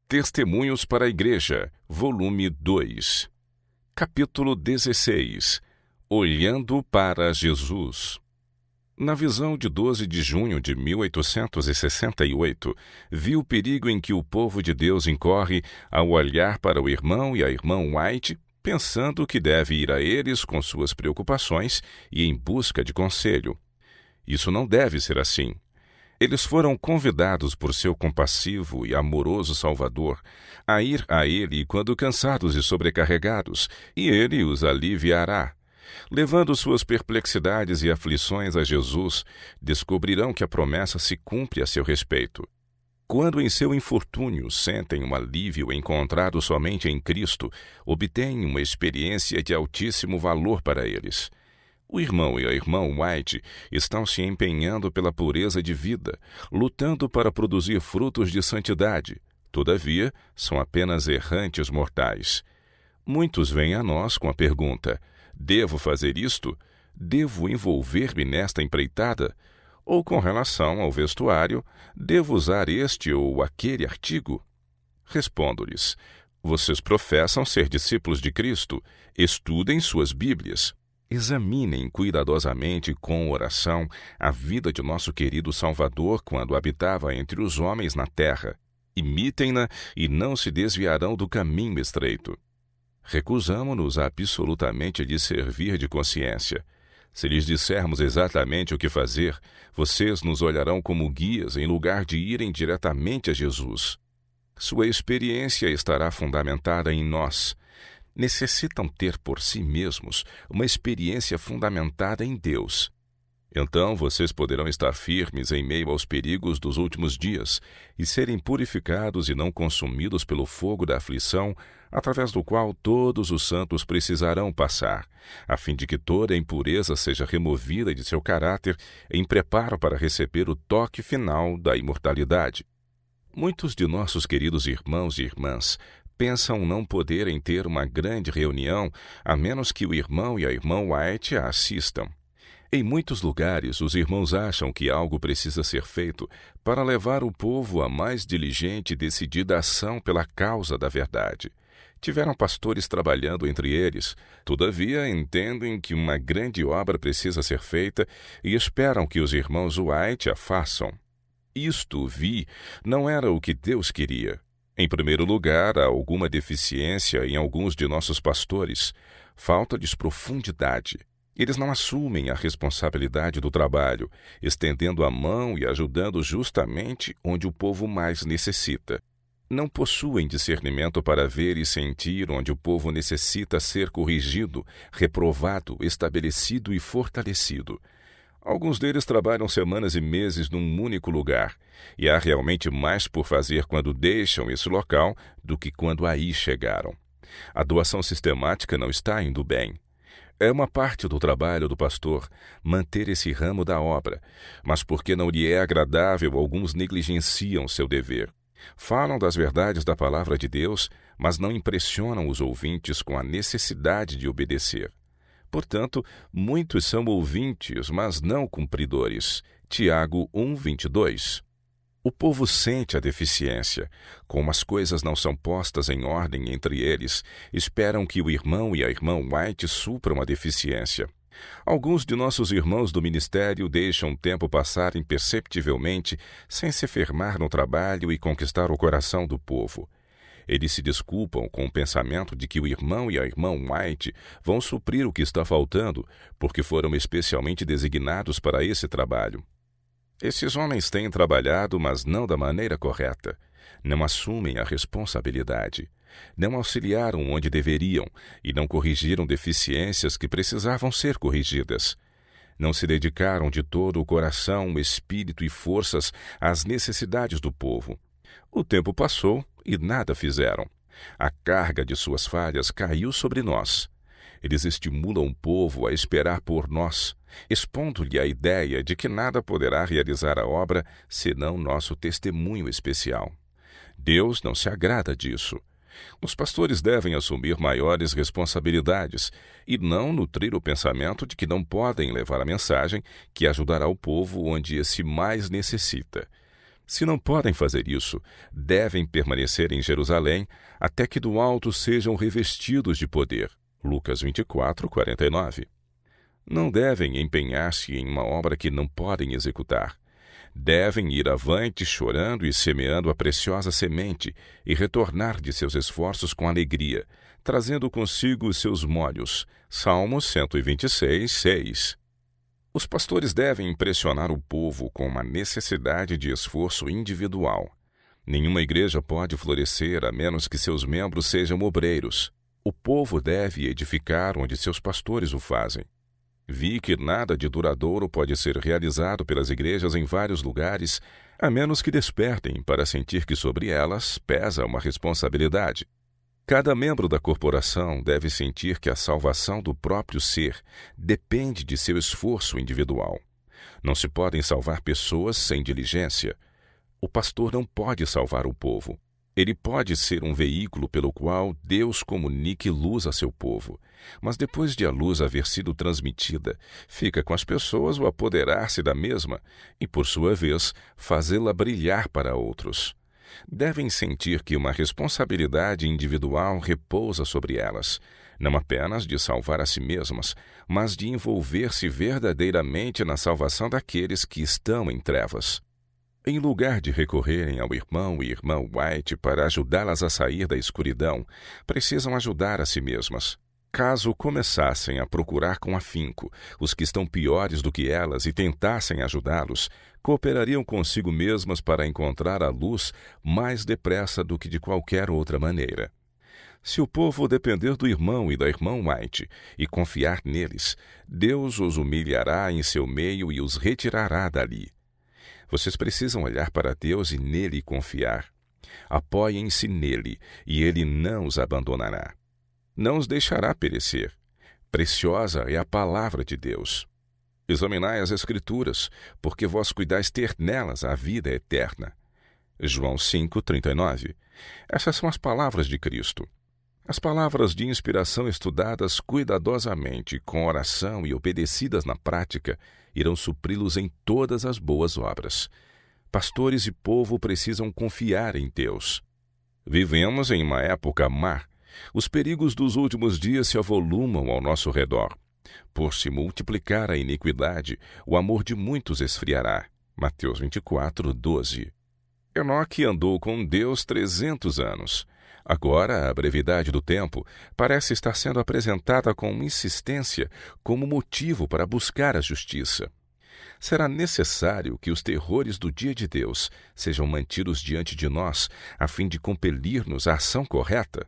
Testemunhos para a Igreja, volume 2. Capítulo 16. Olhando para Jesus. Na visão de 12 de junho de 1868, vi o perigo em que o povo de Deus incorre ao olhar para o irmão e a irmã White, pensando que deve ir a eles com suas preocupações e em busca de conselho. Isso não deve ser assim. Eles foram convidados por seu compassivo e amoroso Salvador a ir a Ele quando cansados e sobrecarregados, e Ele os aliviará. Levando suas perplexidades e aflições a Jesus, descobrirão que a promessa se cumpre a seu respeito. Quando em seu infortúnio sentem um alívio encontrado somente em Cristo, obtêm uma experiência de altíssimo valor para eles. O irmão e a irmã White estão se empenhando pela pureza de vida, lutando para produzir frutos de santidade. Todavia, são apenas errantes mortais. Muitos vêm a nós com a pergunta: devo fazer isto? Devo envolver-me nesta empreitada? Ou com relação ao vestuário, devo usar este ou aquele artigo? Respondo-lhes: vocês professam ser discípulos de Cristo, estudem suas Bíblias. Examinem cuidadosamente com oração a vida de nosso querido Salvador quando habitava entre os homens na terra. Imitem-na e não se desviarão do caminho estreito. Recusamo-nos absolutamente de servir de consciência. Se lhes dissermos exatamente o que fazer, vocês nos olharão como guias em lugar de irem diretamente a Jesus. Sua experiência estará fundamentada em nós. Necessitam ter por si mesmos uma experiência fundamentada em Deus. Então vocês poderão estar firmes em meio aos perigos dos últimos dias e serem purificados e não consumidos pelo fogo da aflição, através do qual todos os santos precisarão passar, a fim de que toda a impureza seja removida de seu caráter em preparo para receber o toque final da imortalidade. Muitos de nossos queridos irmãos e irmãs pensam não poderem ter uma grande reunião a menos que o irmão e a irmã White a assistam. Em muitos lugares, os irmãos acham que algo precisa ser feito para levar o povo a mais diligente e decidida ação pela causa da verdade. Tiveram pastores trabalhando entre eles, todavia entendem que uma grande obra precisa ser feita e esperam que os irmãos White a façam. Isto, não era o que Deus queria. Em primeiro lugar, há alguma deficiência em alguns de nossos pastores. Falta-lhes profundidade. Eles não assumem a responsabilidade do trabalho, estendendo a mão e ajudando justamente onde o povo mais necessita. Não possuem discernimento para ver e sentir onde o povo necessita ser corrigido, reprovado, estabelecido e fortalecido. Alguns deles trabalham semanas e meses num único lugar, e há realmente mais por fazer quando deixam esse local do que quando aí chegaram. A doação sistemática não está indo bem. É uma parte do trabalho do pastor manter esse ramo da obra, mas porque não lhe é agradável, alguns negligenciam seu dever. Falam das verdades da palavra de Deus, mas não impressionam os ouvintes com a necessidade de obedecer. Portanto, muitos são ouvintes, mas não cumpridores. Tiago 1:22. O povo sente a deficiência. Como as coisas não são postas em ordem entre eles, esperam que o irmão e a irmã White supram a deficiência. Alguns de nossos irmãos do ministério deixam o tempo passar imperceptivelmente, sem se firmar no trabalho e conquistar o coração do povo. Eles se desculpam com o pensamento de que o irmão e a irmã White vão suprir o que está faltando, porque foram especialmente designados para esse trabalho. Esses homens têm trabalhado, mas não da maneira correta. Não assumem a responsabilidade. Não auxiliaram onde deveriam e não corrigiram deficiências que precisavam ser corrigidas. Não se dedicaram de todo o coração, espírito e forças às necessidades do povo. O tempo passou e nada fizeram. A carga de suas falhas caiu sobre nós. Eles estimulam o povo a esperar por nós, expondo-lhe a ideia de que nada poderá realizar a obra senão nosso testemunho especial. Deus não se agrada disso. Os pastores devem assumir maiores responsabilidades e não nutrir o pensamento de que não podem levar a mensagem que ajudará o povo onde esse mais necessita. Se não podem fazer isso, devem permanecer em Jerusalém até que do alto sejam revestidos de poder. Lucas 24, 49. Não devem empenhar-se em uma obra que não podem executar. Devem ir avante chorando e semeando a preciosa semente e retornar de seus esforços com alegria, trazendo consigo os seus molhos. Salmo 126, 6. Os pastores devem impressionar o povo com uma necessidade de esforço individual. Nenhuma igreja pode florescer a menos que seus membros sejam obreiros. O povo deve edificar onde seus pastores o fazem. Vi que nada de duradouro pode ser realizado pelas igrejas em vários lugares, a menos que despertem para sentir que sobre elas pesa uma responsabilidade. Cada membro da corporação deve sentir que a salvação do próprio ser depende de seu esforço individual. Não se podem salvar pessoas sem diligência. O pastor não pode salvar o povo. Ele pode ser um veículo pelo qual Deus comunique luz a seu povo, mas depois de a luz haver sido transmitida, fica com as pessoas o apoderar-se da mesma e, por sua vez, fazê-la brilhar para outros. Devem sentir que uma responsabilidade individual repousa sobre elas, não apenas de salvar a si mesmas, mas de envolver-se verdadeiramente na salvação daqueles que estão em trevas. Em lugar de recorrerem ao irmão e irmã White para ajudá-las a sair da escuridão, precisam ajudar a si mesmas. Caso começassem a procurar com afinco os que estão piores do que elas e tentassem ajudá-los, cooperariam consigo mesmas para encontrar a luz mais depressa do que de qualquer outra maneira. Se o povo depender do irmão e da irmã White e confiar neles, Deus os humilhará em seu meio e os retirará dali. Vocês precisam olhar para Deus e nele confiar. Apoiem-se nele, e ele não os abandonará. Não os deixará perecer. Preciosa é a palavra de Deus. Examinai as Escrituras, porque vós cuidais ter nelas a vida eterna. João 5:39. Essas são as palavras de Cristo. As palavras de inspiração estudadas cuidadosamente, com oração e obedecidas na prática, irão supri-los em todas as boas obras. Pastores e povo precisam confiar em Deus. Vivemos em uma época má. Os perigos dos últimos dias se avolumam ao nosso redor. Por se multiplicar a iniquidade, o amor de muitos esfriará. Mateus 24, 12. Enoque andou com Deus 300 anos. Agora, a brevidade do tempo parece estar sendo apresentada com insistência como motivo para buscar a justiça. Será necessário que os terrores do dia de Deus sejam mantidos diante de nós, a fim de compelir-nos à ação correta?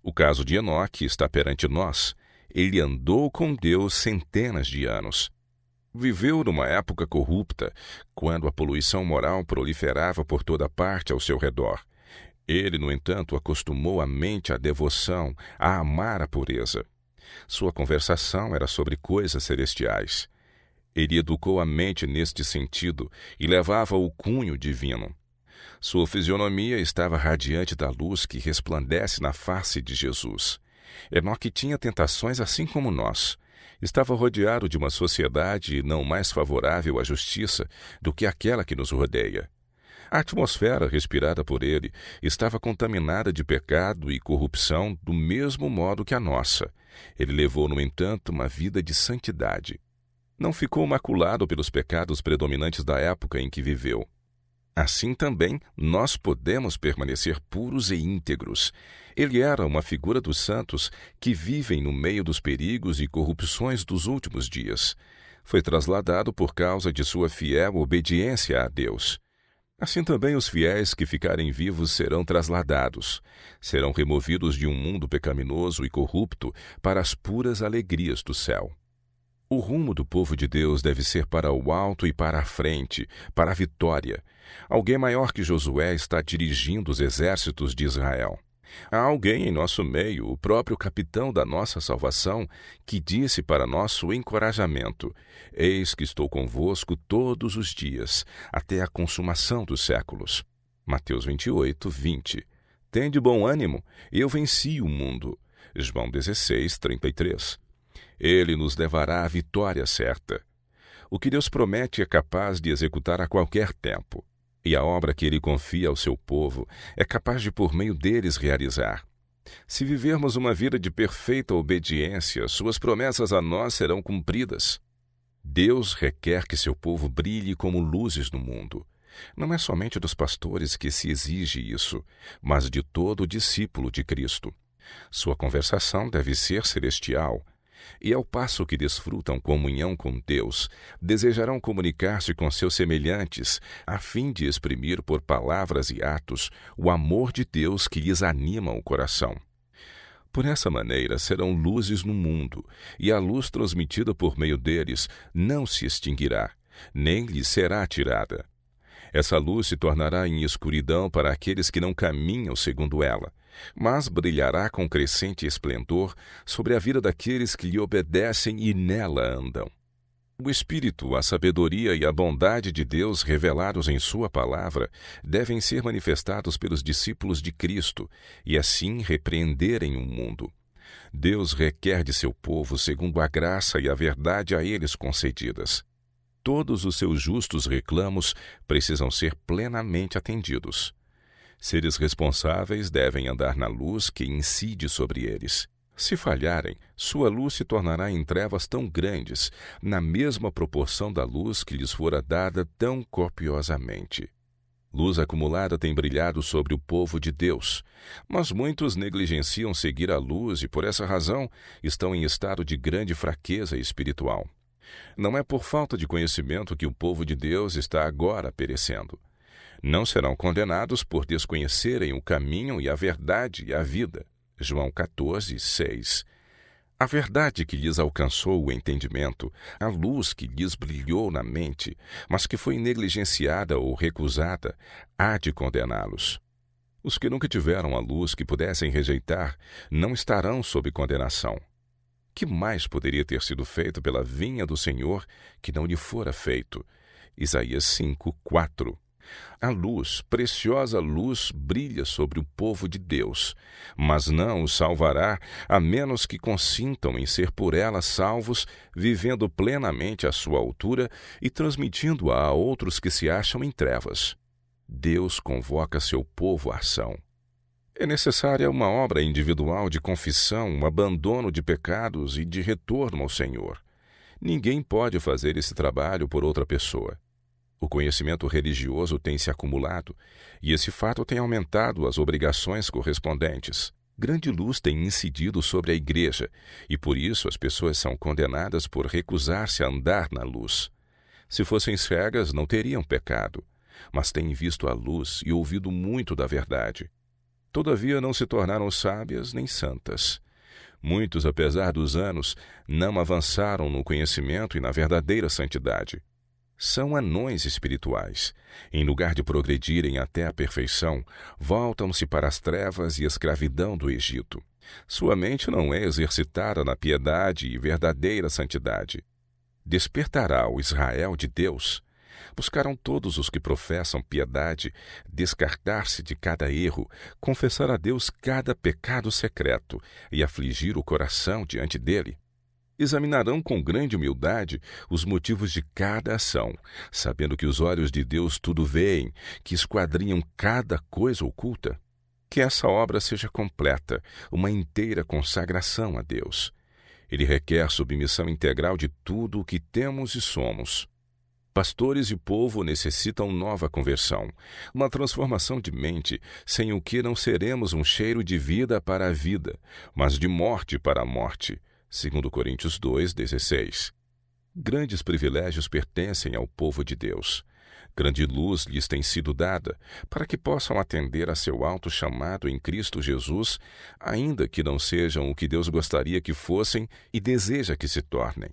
O caso de Enoque está perante nós. Ele andou com Deus centenas de anos. Viveu numa época corrupta, quando a poluição moral proliferava por toda parte ao seu redor. Ele, no entanto, acostumou a mente à devoção, a amar a pureza. Sua conversação era sobre coisas celestiais. Ele educou a mente neste sentido e levava o cunho divino. Sua fisionomia estava radiante da luz que resplandece na face de Jesus. Enoque tinha tentações assim como nós. Estava rodeado de uma sociedade não mais favorável à justiça do que aquela que nos rodeia. A atmosfera respirada por ele estava contaminada de pecado e corrupção do mesmo modo que a nossa. Ele levou, no entanto, uma vida de santidade. Não ficou maculado pelos pecados predominantes da época em que viveu. Assim também, nós podemos permanecer puros e íntegros. Ele era uma figura dos santos que vivem no meio dos perigos e corrupções dos últimos dias. Foi trasladado por causa de sua fiel obediência a Deus. Assim também os fiéis que ficarem vivos serão trasladados. Serão removidos de um mundo pecaminoso e corrupto para as puras alegrias do céu. O rumo do povo de Deus deve ser para o alto e para a frente, para a vitória. Alguém maior que Josué está dirigindo os exércitos de Israel. Há alguém em nosso meio, o próprio capitão da nossa salvação, que disse para nosso encorajamento: Eis que estou convosco todos os dias, até a consumação dos séculos. Mateus 28, 20. Tende bom ânimo, eu venci o mundo. João 16, 33. Ele nos levará à vitória certa. O que Deus promete é capaz de executar a qualquer tempo. e a obra que ele confia ao seu povo é capaz de, por meio deles, realizar. Se vivermos uma vida de perfeita obediência, suas promessas a nós serão cumpridas. Deus requer que seu povo brilhe como luzes no mundo. Não é somente dos pastores que se exige isso, mas de todo discípulo de Cristo. Sua conversação deve ser celestial, e ao passo que desfrutam comunhão com Deus, desejarão comunicar-se com seus semelhantes, a fim de exprimir por palavras e atos o amor de Deus que lhes anima o coração. Por essa maneira serão luzes no mundo, e a luz transmitida por meio deles não se extinguirá, nem lhes será tirada. Essa luz se tornará em escuridão para aqueles que não caminham segundo ela, mas brilhará com crescente esplendor sobre a vida daqueles que lhe obedecem e nela andam. O Espírito, a sabedoria e a bondade de Deus revelados em sua palavra devem ser manifestados pelos discípulos de Cristo e assim repreenderem o mundo. Deus requer de seu povo segundo a graça e a verdade a eles concedidas. Todos os seus justos reclamos precisam ser plenamente atendidos. Seres responsáveis devem andar na luz que incide sobre eles. Se falharem, sua luz se tornará em trevas tão grandes, na mesma proporção da luz que lhes fora dada tão copiosamente. Luz acumulada tem brilhado sobre o povo de Deus, mas muitos negligenciam seguir a luz e, por essa razão, estão em estado de grande fraqueza espiritual. Não é por falta de conhecimento que o povo de Deus está agora perecendo. Não serão condenados por desconhecerem o caminho e a verdade e a vida. João 14, 6. A verdade que lhes alcançou o entendimento, a luz que lhes brilhou na mente, mas que foi negligenciada ou recusada, há de condená-los. Os que nunca tiveram a luz que pudessem rejeitar, não estarão sob condenação. Que mais poderia ter sido feito pela vinha do Senhor que não lhe fora feito? Isaías 5, 4. A luz, preciosa luz, brilha sobre o povo de Deus, mas não os salvará, a menos que consintam em ser por ela salvos, vivendo plenamente à sua altura e transmitindo-a a outros que se acham em trevas. Deus convoca seu povo à ação. É necessária uma obra individual de confissão, abandono de pecados e de retorno ao Senhor. Ninguém pode fazer esse trabalho por outra pessoa. O conhecimento religioso tem se acumulado, e esse fato tem aumentado as obrigações correspondentes. Grande luz tem incidido sobre a igreja, e por isso as pessoas são condenadas por recusar-se a andar na luz. Se fossem cegas, não teriam pecado, mas têm visto a luz e ouvido muito da verdade. Todavia não se tornaram sábias nem santas. Muitos, apesar dos anos, não avançaram no conhecimento e na verdadeira santidade. São anões espirituais. Em lugar de progredirem até a perfeição, voltam-se para as trevas e escravidão do Egito. Sua mente não é exercitada na piedade e verdadeira santidade. Despertará o Israel de Deus. Buscarão todos os que professam piedade, descartar-se de cada erro, confessar a Deus cada pecado secreto e afligir o coração diante dele. Examinarão com grande humildade os motivos de cada ação, sabendo que os olhos de Deus tudo veem, que esquadrinham cada coisa oculta. Que essa obra seja completa, uma inteira consagração a Deus. Ele requer submissão integral de tudo o que temos e somos. Pastores e povo necessitam nova conversão, uma transformação de mente, sem o que não seremos um cheiro de vida para a vida, mas de morte para a morte. 2 Coríntios 2,16. Grandes privilégios pertencem ao povo de Deus. Grande luz lhes tem sido dada, para que possam atender a seu alto chamado em Cristo Jesus, ainda que não sejam o que Deus gostaria que fossem e deseja que se tornem.